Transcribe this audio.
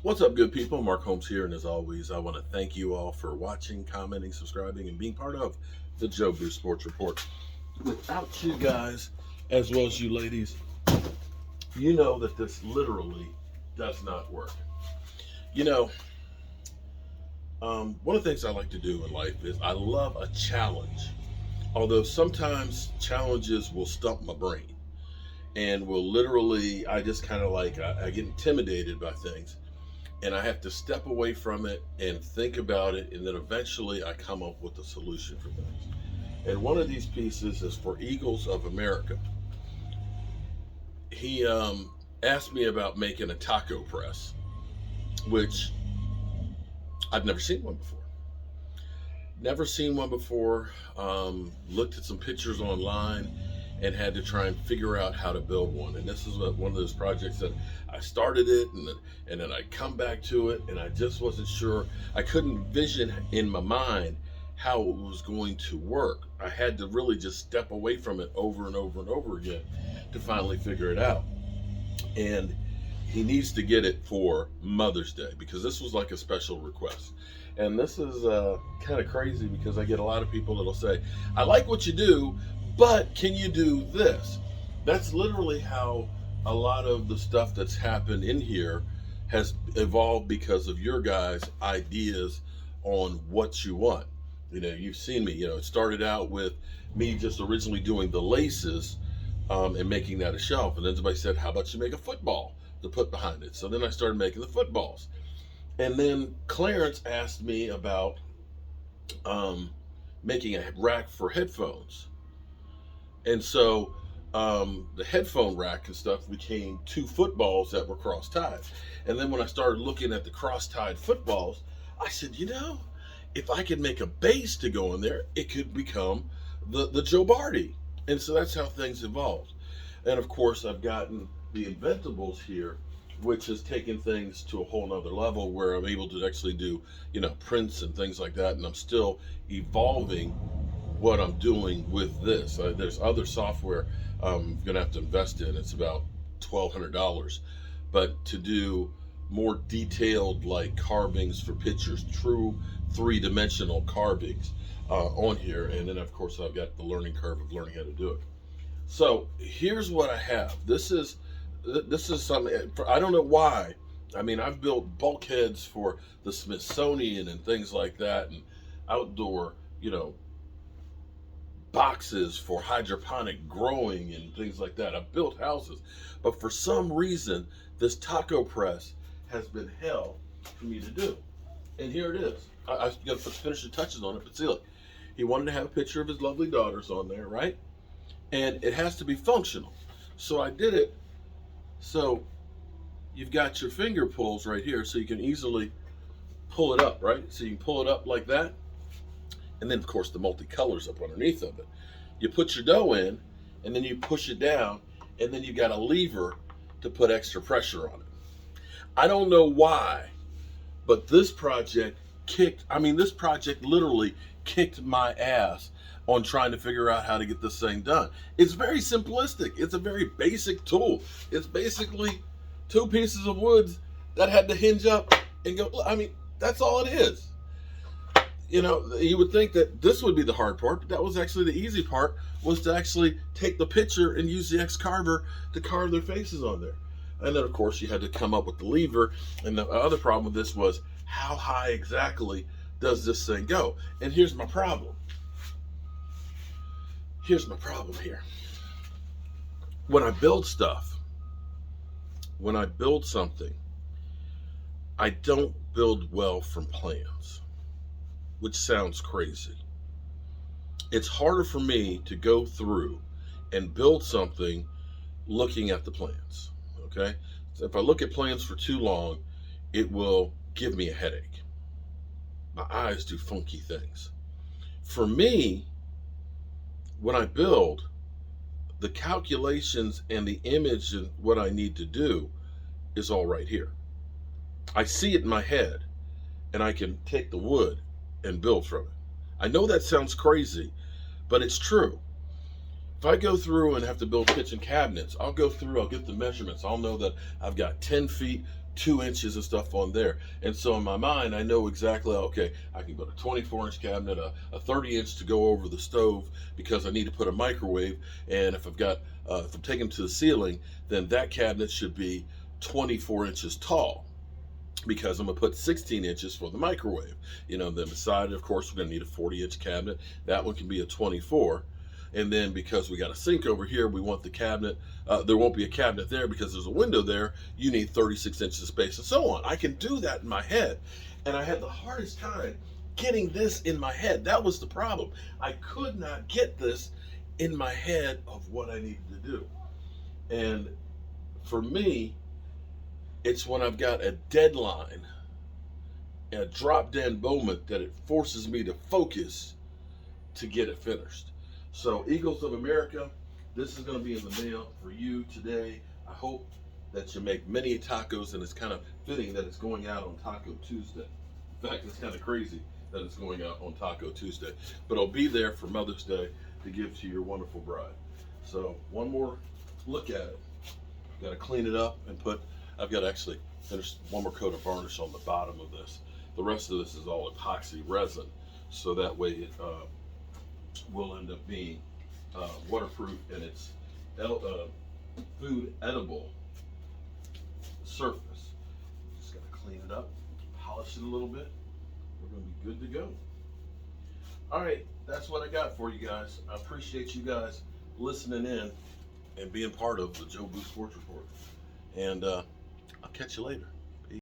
What's up, good people? Mark Holmes here, and as always, I want to thank you all for watching, commenting, subscribing, and being part of the Joe Boo Sports Report. Without you guys, as well as you ladies, you know that this literally does not work. You know, one of the things I like to do in life is I love a challenge, although sometimes challenges will stump my brain and will literally, I just kind of I get intimidated by things and I have to step away from it and think about it, and then eventually I come up with a solution for things. And one of these pieces is for Eagles of America. He asked me about making a taco press, which I've never seen one before. Never seen one before. Looked at some pictures online and had to try and figure out how to build one. And this is one of those projects that I started it and then I come back to it, and I just wasn't sure. I couldn't vision in my mind how it was going to work. I had to really just step away from it over and over and over again to finally figure it out. And he needs to get it for Mother's Day because this was like a special request. And this is kind of crazy because I get a lot of people that'll say, I like what you do, but can you do this? That's literally how a lot of the stuff that's happened in here has evolved because of your guys' ideas on what you want. You know, you've seen me, it started out with me just originally doing the laces and making that a shelf. And then somebody said, how about you make a football to put behind it? So then I started making the footballs. And then Clarence asked me about making a rack for headphones. And so the headphone rack and stuff became two footballs that were cross-tied. And then when I started looking at the cross-tied footballs, I said, if I could make a base to go in there, it could become the Joe Bardi. And so that's how things evolved. And of course, I've gotten the Inventables here, which has taken things to a whole nother level where I'm able to actually do, prints and things like that. And I'm still evolving what I'm doing with this. There's other software I'm going to have to invest in. It's about $1,200. But to do more detailed like carvings for pictures, true three-dimensional carvings on here. And then of course I've got the learning curve of learning how to do it. So here's what I have. This is something, I don't know why. I mean, I've built bulkheads for the Smithsonian and things like that, and outdoor, boxes for hydroponic growing and things like that. I've built houses, but for some reason, this taco press has been hell for me to do. And here it is. I got to put finishing touches on it, but see, look, he wanted to have a picture of his lovely daughters on there, right? And it has to be functional. So I did it. So you've got your finger pulls right here, so you can easily pull it up, right? So you can pull it up like that. And then, of course, the multicolors up underneath of it. You put your dough in, and then you push it down, and then you got a lever to put extra pressure on it. I don't know why, but this project literally kicked my ass on trying to figure out how to get this thing done. It's very simplistic. It's a very basic tool. It's basically two pieces of wood that had to hinge up and go. I mean, that's all it is. You would think that this would be the hard part, but that was actually the easy part, was to actually take the picture and use the X-Carver to carve their faces on there. And then, of course, you had to come up with the lever. And the other problem with this was, how high exactly does this thing go? And here's my problem. Here's my problem here. When I build something, I don't build well from plans, which sounds crazy. It's harder for me to go through and build something looking at the plans, okay? So if I look at plans for too long, it will give me a headache. My eyes do funky things. For me, when I build, the calculations and the image and what I need to do is all right here. I see it in my head, and I can take the wood and build from it. I know that sounds crazy, but it's true. If I go through and have to build kitchen cabinets, I'll go through, I'll get the measurements. I'll know that I've got 10 feet, 2 inches and stuff on there. And so in my mind, I know exactly, okay, I can build a 24-inch cabinet, a 30-inch to go over the stove because I need to put a microwave. And if I've got, if I'm taking to the ceiling, then that cabinet should be 24 inches tall, because I'm gonna put 16 inches for the microwave. You know, then beside it, of course, we're gonna need a 40-inch cabinet. That one can be a 24. And then because we got a sink over here, we want the cabinet, there won't be a cabinet there because there's a window there, you need 36 inches of space, and so on. I can do that in my head. And I had the hardest time getting this in my head. That was the problem. I could not get this in my head of what I needed to do. And for me, it's when I've got a deadline, a drop dead moment, that it forces me to focus to get it finished. So Eagles of America, this is going to be in the mail for you today. I hope that you make many tacos, and it's kind of fitting that it's going out on Taco Tuesday. In fact, it's kind of crazy that it's going out on Taco Tuesday, but it'll be there for Mother's Day to give to your wonderful bride. So one more look at it. Got to clean it up and put, I've got to actually finish one more coat of varnish on the bottom of this. The rest of this is all epoxy resin, so that way it will end up being waterproof, and it's food edible surface. Just got to clean it up, polish it a little bit. We're going to be good to go. All right, that's what I got for you guys. I appreciate you guys listening in and being part of the Joe Booth Sports Report. And I'll catch you later.